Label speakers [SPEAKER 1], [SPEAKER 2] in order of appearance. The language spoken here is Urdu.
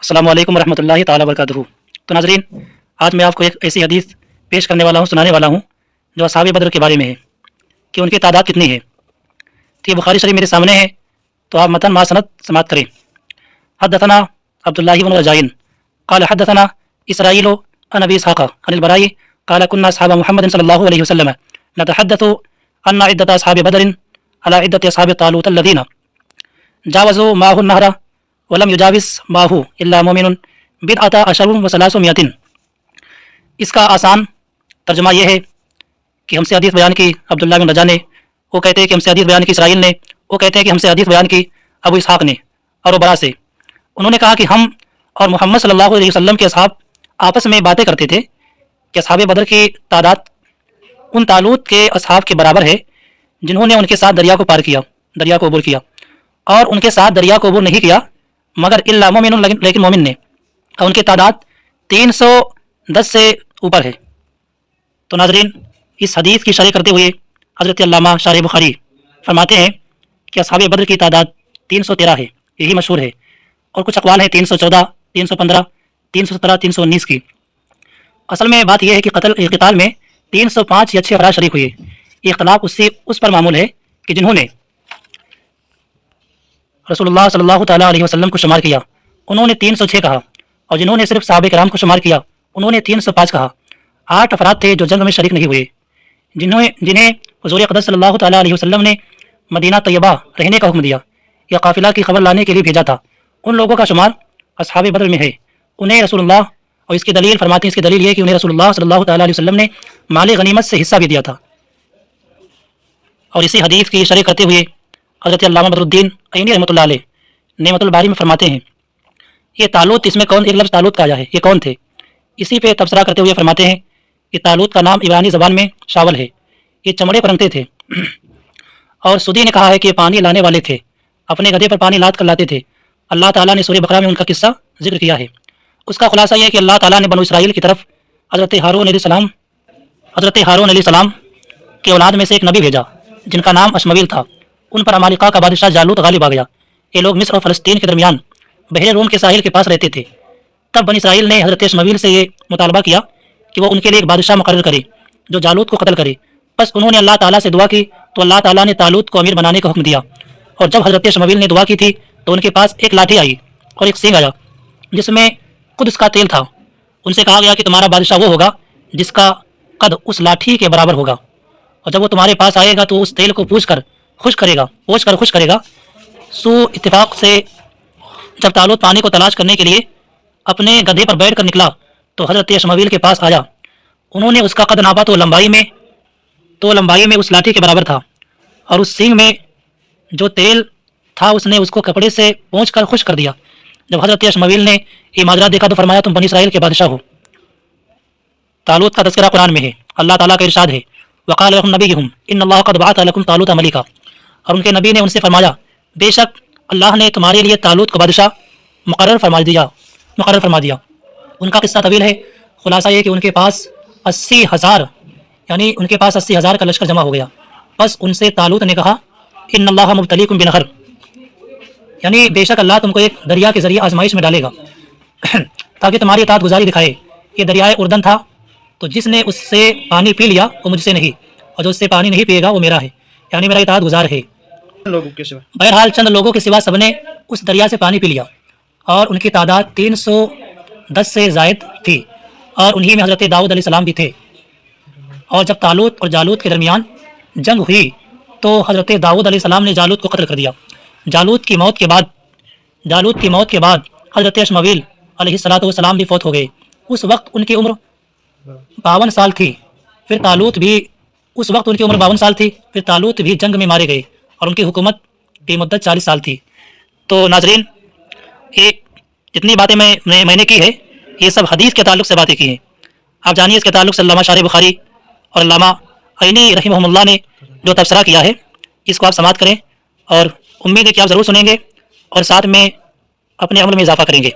[SPEAKER 1] السلام علیکم ورحمۃ اللہ تعالیٰ وبرکاتہ۔ تو ناظرین، آج میں آپ کو ایک ایسی حدیث پیش کرنے والا ہوں، سنانے والا ہوں جو اصحاب بدر کے بارے میں ہے کہ ان کی تعداد کتنی ہے۔ تو یہ بخاری شریف میرے سامنے ہے، تو آپ متن سند سماعت کریں۔ حدثنا عبداللہ بن رجائن قال حدثنا اسرائیل عن ابی اسحاق عن البراء قال كنا اصحاب محمد صلی اللہ علیہ وسلم نتحدث ان عدة اصحاب بدر على عدة اصحاب طالوت الذين جاوزوا معه النهر ولم يجاوز معه الا مؤمن بدعة عشر وثلاثمائة۔ اس کا آسان ترجمہ یہ ہے کہ ہم سے حدیث بیان کی عبداللہ بن رجا نے، وہ کہتے ہیں کہ ہم سے حدیث بیان کی اسرائیل نے، وہ کہتے ہیں کہ ہم سے حدیث بیان کی ابو اسحاق نے اور وہ برا سے، انہوں نے کہا کہ ہم اور محمد صلی اللہ علیہ وسلم کے اصحاب آپس میں باتیں کرتے تھے کہ اصحاب بدر کی تعداد ان طالوت کے اصحاب کے برابر ہے جنہوں نے ان کے ساتھ دریا کو پار کیا، دریا کو عبور کیا، اور ان کے ساتھ دریا کو عبور نہیں کیا مگر الا مومن، لیکن مومن نے، اور ان کی تعداد 310 سے اوپر ہے۔ تو ناظرین، اس حدیث کی شرح کرتے ہوئے حضرت علامہ شارح بخاری فرماتے ہیں کہ اصحاب بدر کی تعداد 313 ہے، یہی مشہور ہے، اور کچھ اقوال ہیں 314، 315، 317، 319 کی۔ اصل میں بات یہ ہے کہ قتال میں 305 یا 6 افراد شریک ہوئے۔ یہ اختلاف اس پر معمول ہے کہ جنہوں نے رسول اللہ صلی اللہ تعالیٰ علیہ وسلم کو شمار کیا انہوں نے 306 کہا، اور جنہوں نے صرف صحابہ کرام کو شمار کیا انہوں نے 305 کہا۔ 8 افراد تھے جو جنگ میں شریک نہیں ہوئے، جنہیں حضور اقدس صلی اللہ تعالیٰ علیہ وسلم نے مدینہ طیبہ رہنے کا حکم دیا یا قافلہ کی خبر لانے کے لیے بھیجا تھا۔ ان لوگوں کا شمار اصحاب بدر میں ہے۔ انہیں رسول اللہ، اور اس کی دلیل فرماتے ہیں، اس کی دلیل یہ کہ انہیں رسول اللہ صلی اللہ تعالیٰ علیہ وسلم نے مال غنیمت سے حصہ بھی دیا تھا۔ اور اسی حدیث کی شرح کرتے ہوئے حضرت علامہ بدر الدین عینی رحمۃ اللہ علیہ نعمت الباری میں فرماتے ہیں، یہ طالوت، اس میں کون، ایک لفظ طالوت کا آیا ہے، یہ کون تھے؟ اسی پہ تبصرہ کرتے ہوئے فرماتے ہیں کہ طالوت کا نام عبرانی زبان میں شاول ہے، یہ چمڑے پر رنگتے تھے، اور سدی نے کہا ہے کہ یہ پانی لانے والے تھے، اپنے گدھے پر پانی لاد کر لاتے تھے۔ اللہ تعالیٰ نے سورہ بقرہ میں ان کا قصہ ذکر کیا ہے۔ اس کا خلاصہ یہ ہے کہ اللہ تعالیٰ نے بنو اسرائیل کی طرف حضرت ہارون علیہ السلام کے اولاد میں سے ایک نبی بھیجا جن کا نام اشمویل تھا۔ ان پر عمالقہ کا بادشاہ جالوت غالب آ گیا۔ یہ لوگ مصر اور فلسطین کے درمیان بحر روم کے ساحل کے پاس رہتے تھے۔ تب بنی اسرائیل نے حضرت اشمویل سے یہ مطالبہ کیا کہ وہ ان کے لیے ایک بادشاہ مقرر کرے جو جالوت کو قتل کرے۔ بس انہوں نے اللہ تعالیٰ سے دعا کی تو اللہ تعالیٰ نے طالوت کو امیر بنانے کا حکم دیا۔ اور جب حضرت اشمویل نے دعا کی تھی تو ان کے پاس ایک لاٹھی آئی اور ایک سینگ آیا جس میں قدس کا تیل تھا۔ ان سے کہا گیا کہ تمہارا بادشاہ وہ ہوگا جس کا قد اس لاٹھی کے برابر ہوگا، اور جب وہ تمہارے پاس آئے گا تو اس تیل کو پوچھ کر خوش کرے گا۔ سو اتفاق سے جب طالوت پانی کو تلاش کرنے کے لیے اپنے گدھے پر بیٹھ کر نکلا تو حضرت اشمویل کے پاس آیا۔ انہوں نے اس کا قد ناپا تو لمبائی میں اس لاٹھی کے برابر تھا، اور اس سینگ میں جو تیل تھا اس نے اس کو کپڑے سے پونچھ کر خشک کر دیا۔ جب حضرت اشمویل نے یہ ماجرا دیکھا تو فرمایا تم بنی اسرائیل کے بادشاہ ہو۔ طالوت کا تذکرہ قرآن میں ہے۔ اللہ تعالیٰ کا ارشاد ہے، وقال لهم نبيهم ان الله قد بعث لكم طالوت ملكا، اور ان کے نبی نے ان سے فرمایا بے شک اللہ نے تمہارے لیے طالوت کو بادشاہ مقرر فرما دیا۔ ان کا قصہ طویل ہے، خلاصہ یہ کہ ان کے پاس 80,000 کا لشکر جمع ہو گیا۔ بس ان سے طالوت نے کہا ان اللہ مبتلیکم بنہر، یعنی بے شک اللہ تم کو ایک دریا کے ذریعے آزمائش میں ڈالے گا تاکہ تمہاری اطاعت گزاری دکھائے۔ یہ دریائے اردن تھا، تو جس نے اس سے پانی پی لیا وہ مجھ سے نہیں، اور جو اس سے پانی نہیں پیے گا وہ میرا ہے، یعنی میرا اطاعت گزار ہے۔ بہرحال چند لوگوں کے سوا سب نے اس دریا سے پانی پی لیا، اور ان کی تعداد 310 سے زائد تھی، اور انہی میں حضرت داؤد علیہ السلام بھی تھے۔ اور جب طالوت اور جالوت کے درمیان جنگ ہوئی تو حضرت داؤد علیہ السلام نے جالوت کو قتل کر دیا۔ جالوت کی موت کے بعد حضرت اشمویل علیہ السلام بھی فوت ہو گئے۔ اس وقت ان کی عمر 52 سال تھی، پھر طالوت بھی جنگ میں مارے گئے، اور ان کی حکومت کی مدت 40 سال تھی۔ تو ناظرین، یہ جتنی باتیں میں نے کی ہے یہ سب حدیث کے تعلق سے باتیں کی ہیں۔ آپ جانیے اس کے تعلق سے علامہ شارح بخاری اور علامہ عینی رحمہ اللہ نے جو تبصرہ کیا ہے اس کو آپ سماعت کریں، اور امید ہے کہ آپ ضرور سنیں گے اور ساتھ میں اپنے عمل میں اضافہ کریں گے۔